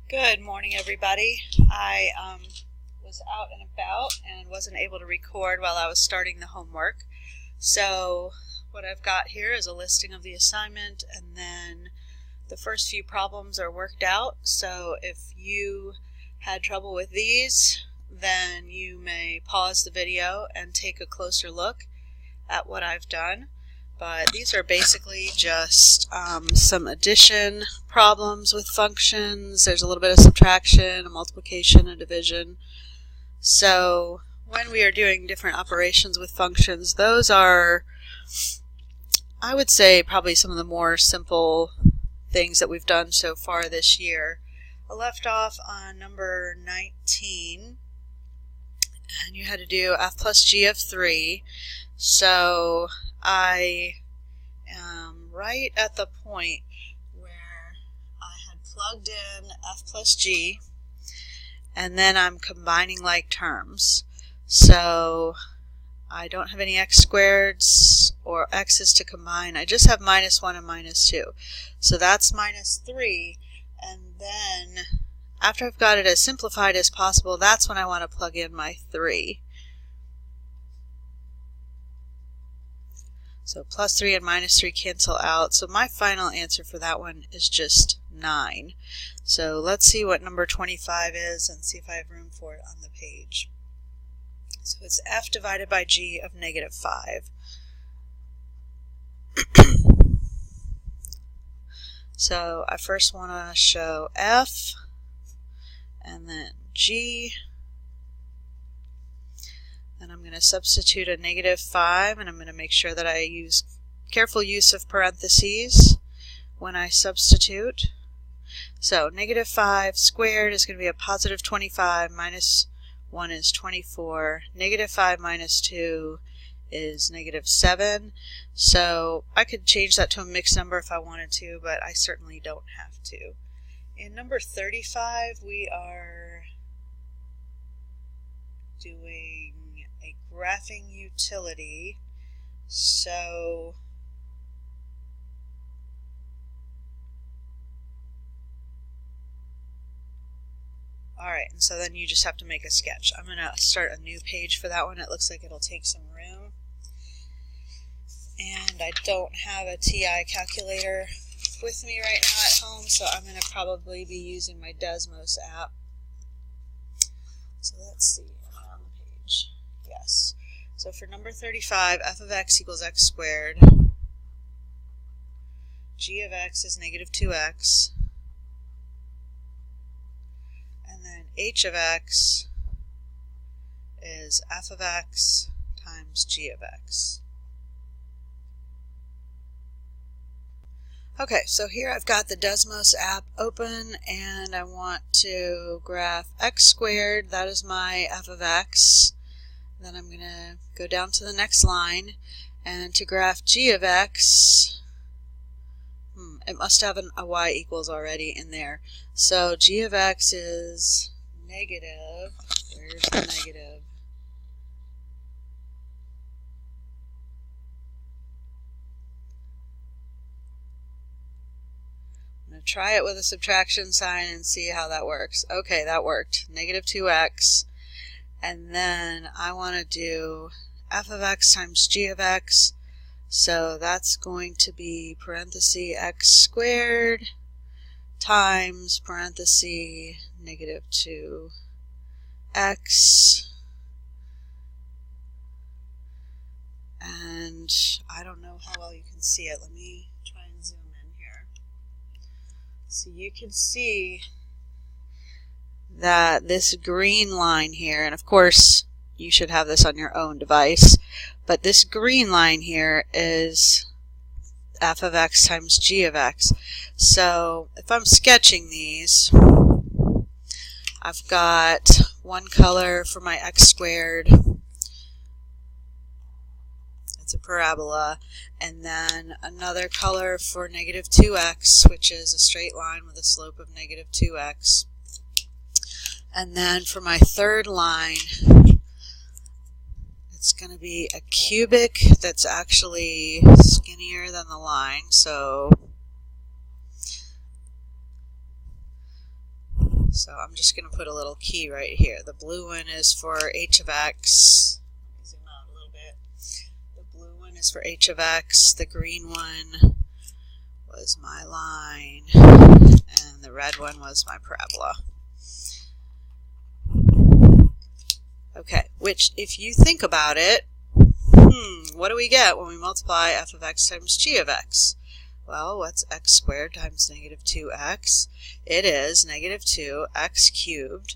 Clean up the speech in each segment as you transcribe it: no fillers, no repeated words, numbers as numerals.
Good morning, everybody. I was out and about and wasn't able to record while I was starting the homework. So what I've got here is a listing of the assignment, and then the first few problems are worked out. So if you had trouble with these, then you may pause the video and take a closer look at what I've done. But these are basically just some addition problems with functions. There's a little bit of subtraction, a multiplication, a division. So when we are doing different operations with functions, those are, I would say, probably some of the more simple things that we've done so far this year. I left off on number 19, and you had to do f plus g of 3. So I am right at the point where I had plugged in f plus g, and then I'm combining like terms. So I don't have any x squareds or x's to combine. I just have minus 1 and minus 2. So that's minus 3, and then after I've got it as simplified as possible, that's when I want to plug in my 3. So plus 3 and minus 3 cancel out. So my final answer for that one is just 9. So let's see what number 25 is and see if I have room for it on the page. So it's f divided by g of negative 5. So I first want to show f and then g. Then I'm going to substitute a negative 5, and I'm going to make sure that I use careful use of parentheses when I substitute. So negative 5 squared is going to be a positive 25, minus 1 is 24, negative 5 minus 2 is negative 7. So I could change that to a mixed number if I wanted to, but I certainly don't have to. In number 35, we are doing a graphing utility. So alright, and so then you just have to make a sketch. I'm going to start a new page for that one. It looks like it'll take some room. And I don't have a TI calculator with me right now at home, so I'm going to probably be using my Desmos app. So let's see, am I on the page? Yes. So for number 35, f of x equals x squared. G of x is negative 2x. And then h of x is f of x times g of x. Okay, so here I've got the Desmos app open, and I want to graph x squared. That is my f of x. Then I'm going to go down to the next line, and to graph g of x, it must have a y equals already in there. So g of x is negative. Where's the negative? I'm going to try it with a subtraction sign and see how that works. Okay, that worked. Negative 2x. And then I want to do f of x times g of x. So that's going to be parenthesis x squared times parenthesis negative 2x. And I don't know how well you can see it. Let me try and zoom in here. So you can see that this green line here, and of course you should have this on your own device, but this green line here is f of x times g of x. So if I'm sketching these, I've got one color for my x squared. It's a parabola. And then another color for negative 2x, which is a straight line with a slope of negative 2x. And then for my third line, it's going to be a cubic that's actually skinnier than the line. So So I'm just going to put a little key right here. The blue one is for h of x. Let me zoom out a little bit. The blue one is for h of x. The green one was my line. And the red one was my parabola. Okay, which if you think about it, what do we get when we multiply f of x times g of x? Well, what's x squared times negative 2x? It is negative 2x cubed.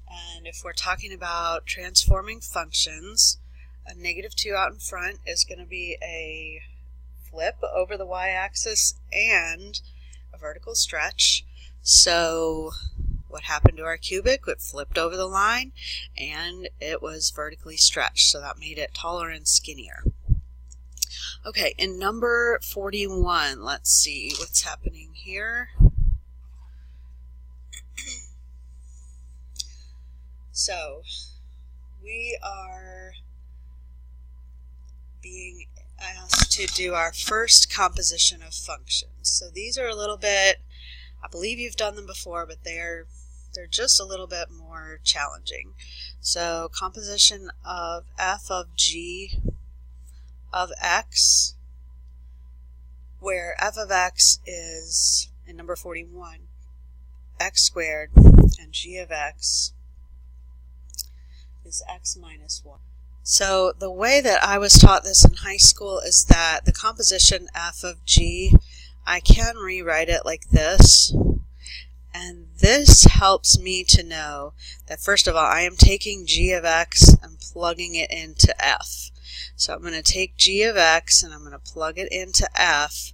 And if we're talking about transforming functions, a negative 2 out in front is going to be a flip over the y-axis and a vertical stretch. So what happened to our cubic? It flipped over the line and it was vertically stretched. So that made it taller and skinnier. Okay, in number 41, let's see what's happening here. So, we are being asked to do our first composition of functions. So these are a little bit, I believe you've done them before, but they're just a little bit more challenging. So, composition of f of g of x, where f of x is, in number 41, x squared, and g of x is x minus 1. So the way that I was taught this in high school is that the composition f of g, I can rewrite it like this. And this helps me to know that, first of all, I am taking g of x and plugging it into f. So I'm going to take g of x and I'm going to plug it into f.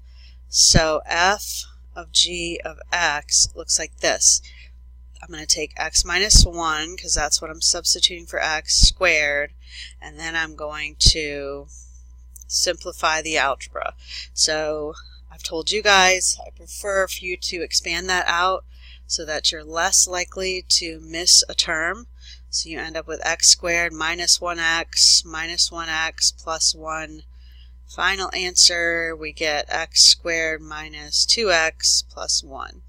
So f of g of x looks like this. I'm going to take x minus 1, because that's what I'm substituting for x, squared, and then I'm going to simplify the algebra. So I've told you guys I prefer for you to expand that out so that you're less likely to miss a term. So you end up with x squared minus 1x plus 1. Final answer, we get x squared minus 2x plus 1.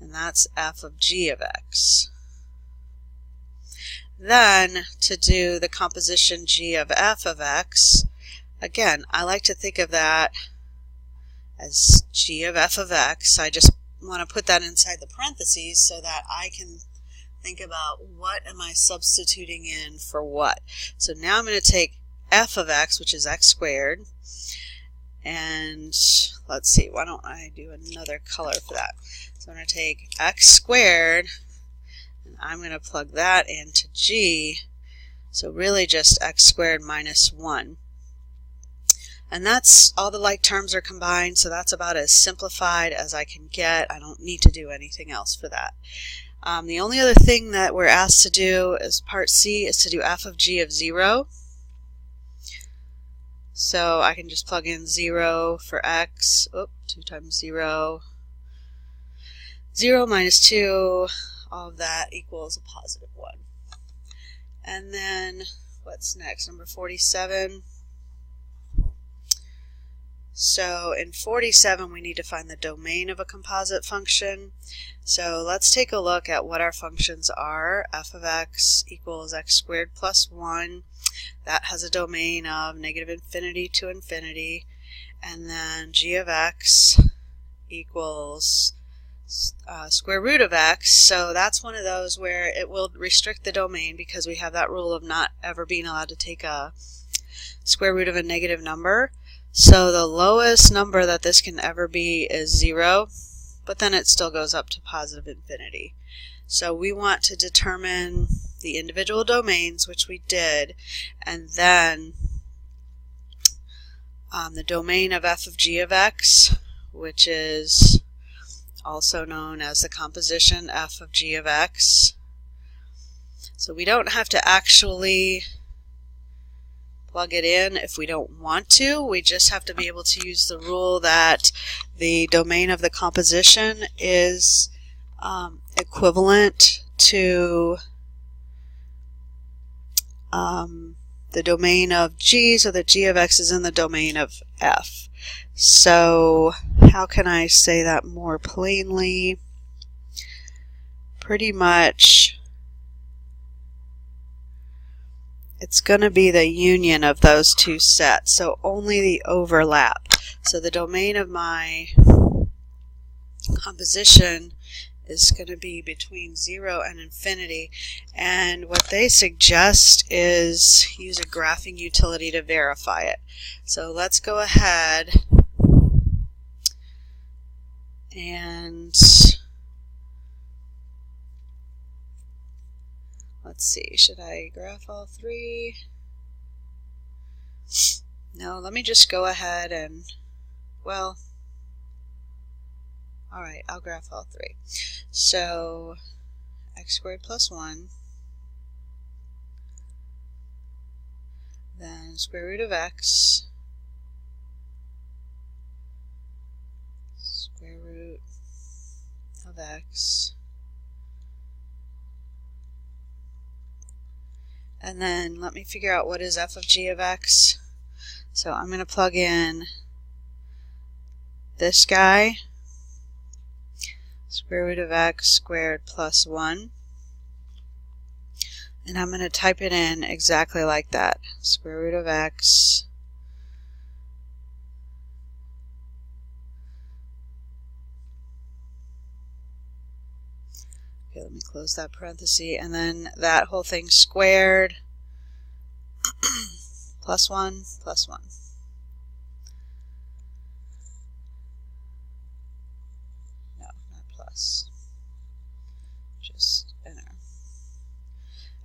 And that's f of g of x. Then, to do the composition g of f of x, again, I like to think of that as g of f of x. I just want to put that inside the parentheses so that I can think about what am I substituting in for what. So now I'm going to take f of x, which is x squared, and let's see, why don't I do another color for that? So I'm going to take x squared, and I'm going to plug that into g, so really just x squared minus 1. And that's, all the like terms are combined, so that's about as simplified as I can get. I don't need to do anything else for that. The only other thing that we're asked to do as part C is to do f of g of 0. So I can just plug in 0 for x. 2 times 0. 0 minus 2, all of that equals a positive 1. And then, what's next? Number 47. So in 47 we need to find the domain of a composite function. So let's take a look at what our functions are. F of x equals x squared plus 1. That has a domain of negative infinity to infinity. And then g of x equals square root of x. So that's one of those where it will restrict the domain because we have that rule of not ever being allowed to take a square root of a negative number. So the lowest number that this can ever be is 0, but then it still goes up to positive infinity. So we want to determine the individual domains, which we did, and then the domain of f of g of x, which is also known as the composition f of g of x. So we don't have to actually plug it in if we don't want to. We just have to be able to use the rule that the domain of the composition is equivalent to the domain of g, so that g of x is in the domain of f. So how can I say that more plainly? pretty much it's going to be the union of those two sets, so only the overlap. So the domain of my composition is going to be between 0 and infinity, and what they suggest is use a graphing utility to verify it. So let's go ahead and let's see, should I graph all three? No, let me just go ahead and, well, alright, I'll graph all three. So x squared plus 1, then square root of x, square root of x, and then let me figure out what is f of g of x. So I'm going to plug in this guy, square root of x squared plus 1, and I'm going to type it in exactly like that, square root of x okay, let me close that parenthesis, and then that whole thing squared plus 1 plus 1. No, not plus. Just enter.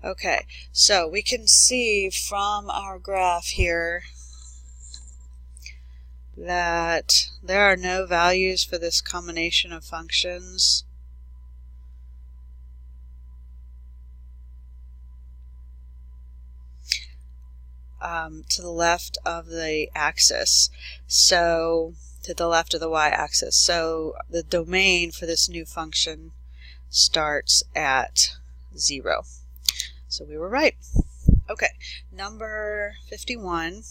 Okay, so we can see from our graph here that there are no values for this combination of functions. To the left of the axis, so to the left of the y-axis. So the domain for this new function starts at 0. So we were right. Okay, number 51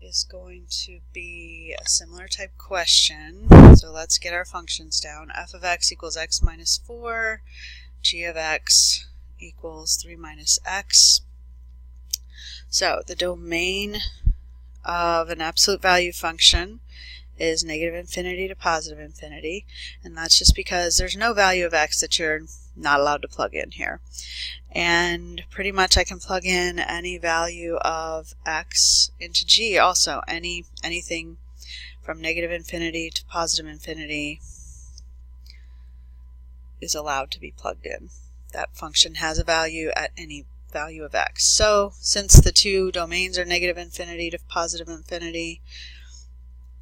is going to be a similar type question. So let's get our functions down. F of x equals x minus 4, g of x equals 3 minus x. So the domain of an absolute value function is negative infinity to positive infinity, and that's just because there's no value of x that you're not allowed to plug in here. And pretty much I can plug in any value of x into g also. Anything from negative infinity to positive infinity is allowed to be plugged in. That function has a value at any value of x. So since the two domains are negative infinity to positive infinity,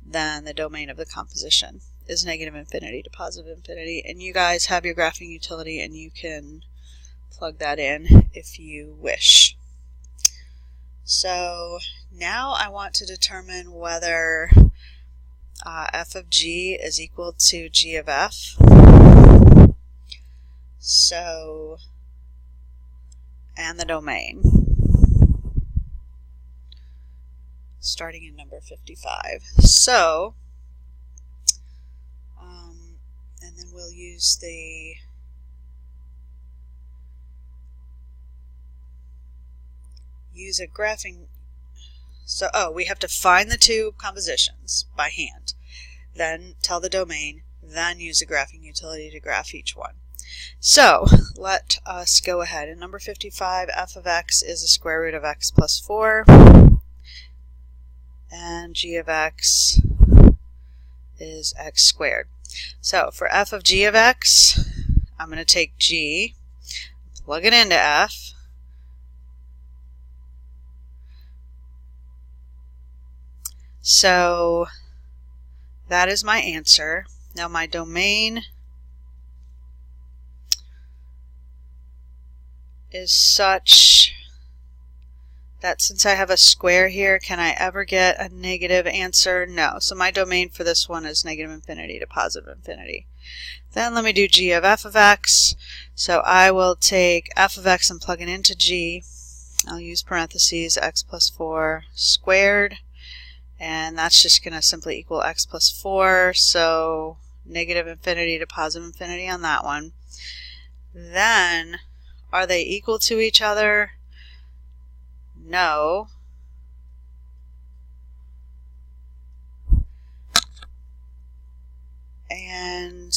then the domain of the composition is negative infinity to positive infinity. And you guys have your graphing utility and you can plug that in if you wish. So now I want to determine whether f of g is equal to g of f. So, and the domain, starting in number 55. So, and then we'll use a graphing. So, we have to find the two compositions by hand, then tell the domain, then use a graphing utility to graph each one. So let us go ahead. In number 55, f of x is the square root of x plus 4, and g of x is x squared. So for f of g of x, I'm going to take g, plug it into f, so that is my answer. Now my domain is such that since I have a square here, can I ever get a negative answer? No. So my domain for this one is negative infinity to positive infinity. Then let me do g of f of x. So I will take f of x and plug it into g. I'll use parentheses, x plus 4 squared, and that's just going to simply equal x plus 4. So negative infinity to positive infinity on that one. Then, are they equal to each other? No. And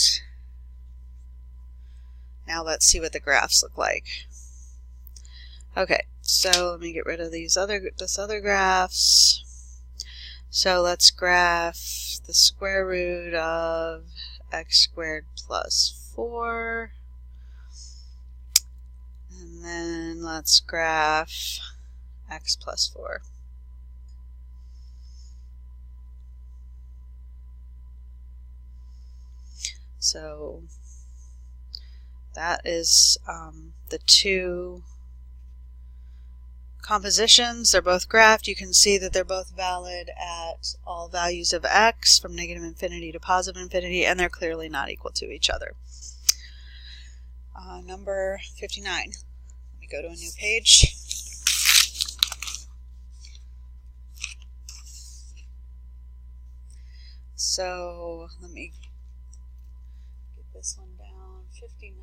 now let's see what the graphs look like. Okay, so let me get rid of this other graphs. So let's graph the square root of x squared plus 4. And then let's graph x plus 4. So that is the two compositions. They're both graphed. You can see that they're both valid at all values of x from negative infinity to positive infinity, and they're clearly not equal to each other. Number 59. Let me go to a new page. So let me get this one down. 59.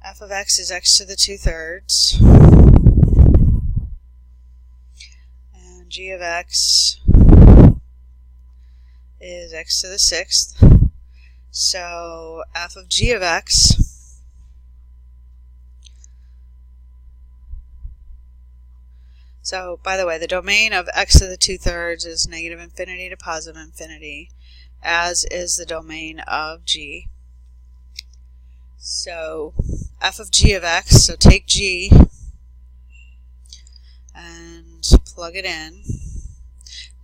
F of x is x to the 2/3. And g of x is x to the 6th. So f of g of x so by the way, the domain of x to the 2/3 is negative infinity to positive infinity, as is the domain of g. So f of g of x, so take g and plug it in.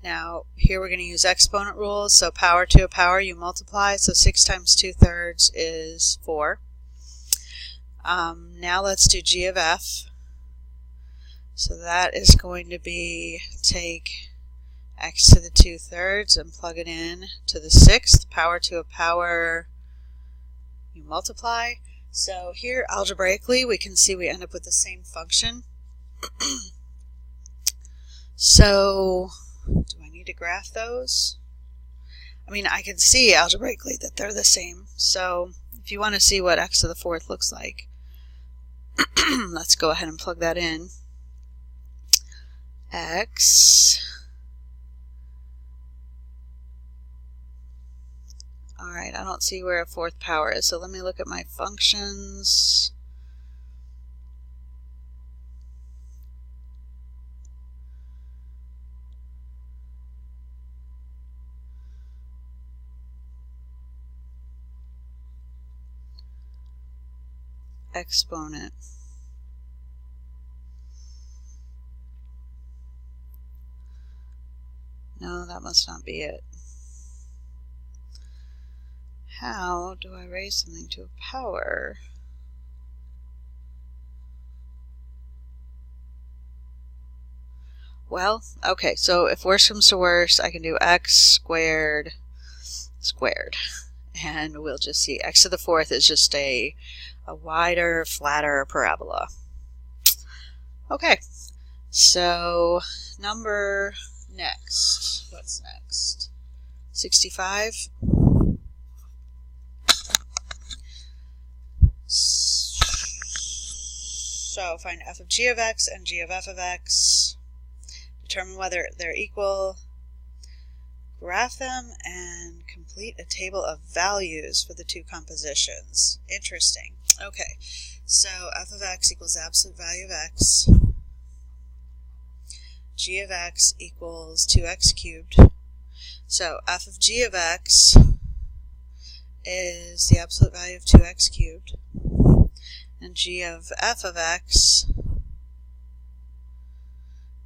Now here we're going to use exponent rules, so power to a power you multiply, so 6 times 2/3 is 4. Now let's do g of f. So that is going to be take x to the 2/3 and plug it in to the 6th. Power to a power you multiply. So here algebraically we can see we end up with the same function. So do I need to graph those? I mean, I can see algebraically that they're the same. So if you want to see what x to the 4th looks like, let's go ahead and plug that in. X. Alright, I don't see where a 4th power is, so let me look at my functions. Exponent. No, that must not be it. How do I raise something to a power? Well, okay, so if worse comes to worse, I can do x squared squared. And we'll just see x to the 4th is just a wider, flatter parabola. Okay, so number next. What's next? 65. So find f of g of x and g of f of x. Determine whether they're equal. Graph them and complete a table of values for the two compositions. Interesting. Okay, so f of x equals the absolute value of x. G of x equals 2x cubed. So f of g of x is the absolute value of 2x cubed. And g of f of x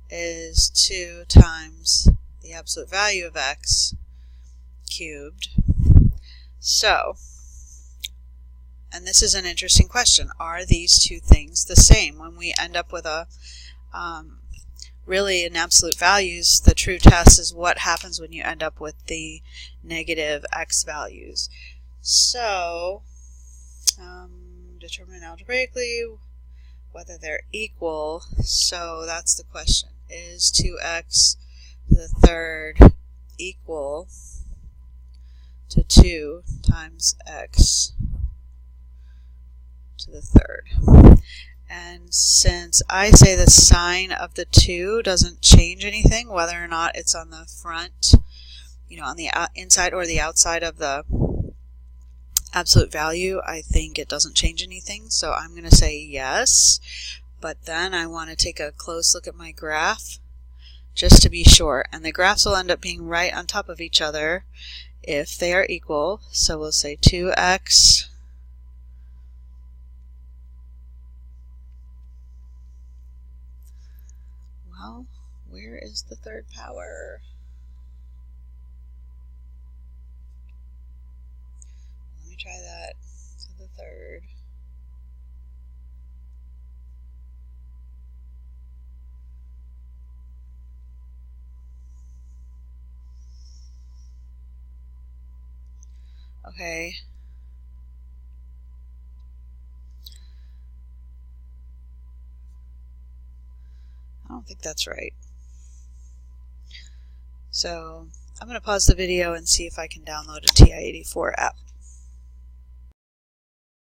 is 2 times the absolute value of x cubed. So, and this is an interesting question, are these two things the same? When we end up with a really in absolute values, the true test is what happens when you end up with the negative x values. So, determine algebraically whether they're equal. So that's the question. Is 2x to the third equal to 2 times x to the third. And since I say the sign of the 2 doesn't change anything, whether or not it's on the front, on the inside or the outside of the absolute value, I think it doesn't change anything. So I'm going to say yes, but then I want to take a close look at my graph just to be sure. And the graphs will end up being right on top of each other if they are equal. So we'll say 2x well, where is the third power? Let me try that to the third. Okay. I don't think that's right. So I'm going to pause the video and see if I can download a TI-84 app.